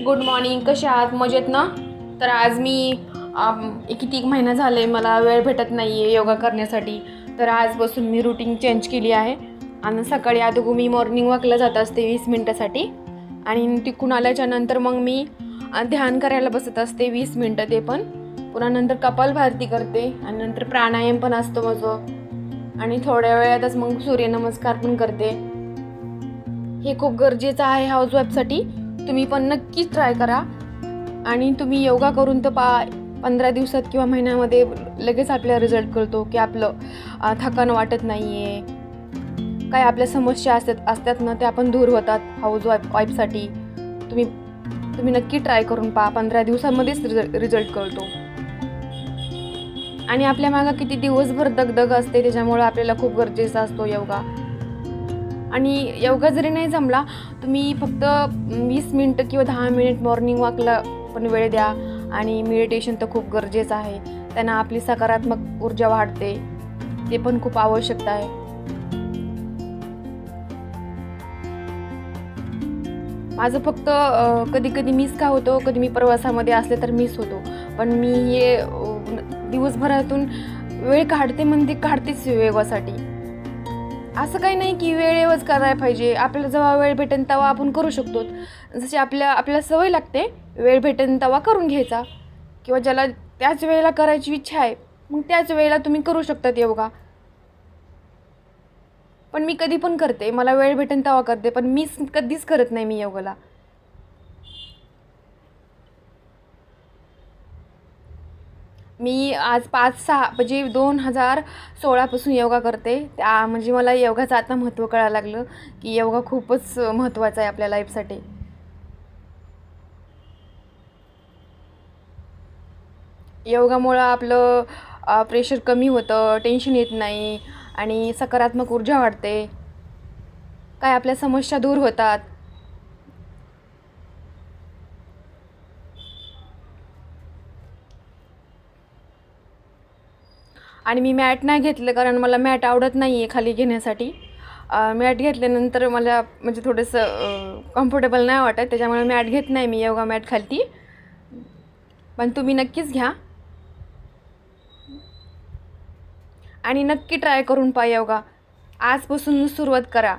Good morning. कशा आहात? मजेत ना? तर आज मी किती एक महिना झाले मला वेळ भेटत नाही आहे योगा करण्यासाठी. तर आजपासून मी रुटीन चेंज केली आहे आणि सकाळी अगोदर मी मॉर्निंग वॉकला जात असते 20 मिनटासाठी आणि तिकडून आल्याच्या नंतर मग मी ध्यान करायला बसत असते 20 मिनटं. ते पण पुन्हा नंतर कपालभाती करते आणि नंतर प्राणायाम पण असतो माझं आणि थोड्या वेळातच मग सूर्यनमस्कार पण करते. हे खूप गरजेचं आहे हाऊसवाईफसाठी. तुम्ही पण नक्कीच ट्राय करा आणि तुम्ही योगा करून तर 15 दिवसात किंवा महिन्यामध्ये लगेच आपल्याला रिझल्ट कळतो की आपलं थकान वाटत नाही आहे. काय आपल्या समस्या असतात ना त्या पण दूर होतात हाऊसवाईफसाठी. तुम्ही नक्की ट्राय करून पहा. 15 दिवसांमध्येच रिझल्ट कळतो. आणि आपल्या मागं किती दिवसभर दगदग असते, त्याच्यामुळे आपल्याला खूप गरजेचा असतो योगा. आणि योगा जरी नाही जमला तुम्ही फक्त 20 मिनटं किंवा 10 मिनिट मॉर्निंग वॉकला पण वेळ द्या. आणि मेडिटेशन तर खूप गरजेचं आहे. त्यांना आपली सकारात्मक ऊर्जा वाढते, ते पण खूप आवश्यकता आहे. माझं फक्त कधी कधी मिस का होतो, कधी मी प्रवासामध्ये असले तर मिस होतो. पण मी हे दिवसभरातून वेळ काढते म्हणजे काढतेच योगासाठी. असं काही नाही की वेळेवरच करायला पाहिजे. आपल्याला जेव्हा वेळ भेटेल तेव्हा आपण करू शकतो. जशी आपल्याला सवय लागते वेळ भेटेल तेव्हा करून घ्यायचा, किंवा ज्याला त्याच वेळेला करायची इच्छा आहे मग त्याच वेळेला तुम्ही करू शकतात योगा. पण मी कधी पण करते, मला वेळ भेटेल तेव्हा करते, पण मी कधीच करत नाही मी योगाला. मी आज 5-6 म्हणजे 2016 योगा करते. म्हणजे मला योगाचं आता महत्त्व कळायला लागलं की योगा खूपच महत्त्वाचा आहे आपल्या लाईफसाठी. योगामुळं आपलं प्रेशर कमी होतं, टेन्शन येत नाही आणि सकारात्मक ऊर्जा वाढते. काय आपल्या समस्या दूर होतात. आणि मी मॅट नाही घेतलं कारण मला मॅट आवडत नाही आहे खाली घेण्यासाठी. मॅट घेतल्यानंतर मला म्हणजे थोडंसं कम्फर्टेबल नाही वाटत, त्याच्यामुळे मॅट घेत नाही मी योगा मॅट खालती. पण तुम्ही नक्कीच घ्या आणि नक्की ट्राय करून पहा योगा. आजपासून सुरुवात करा.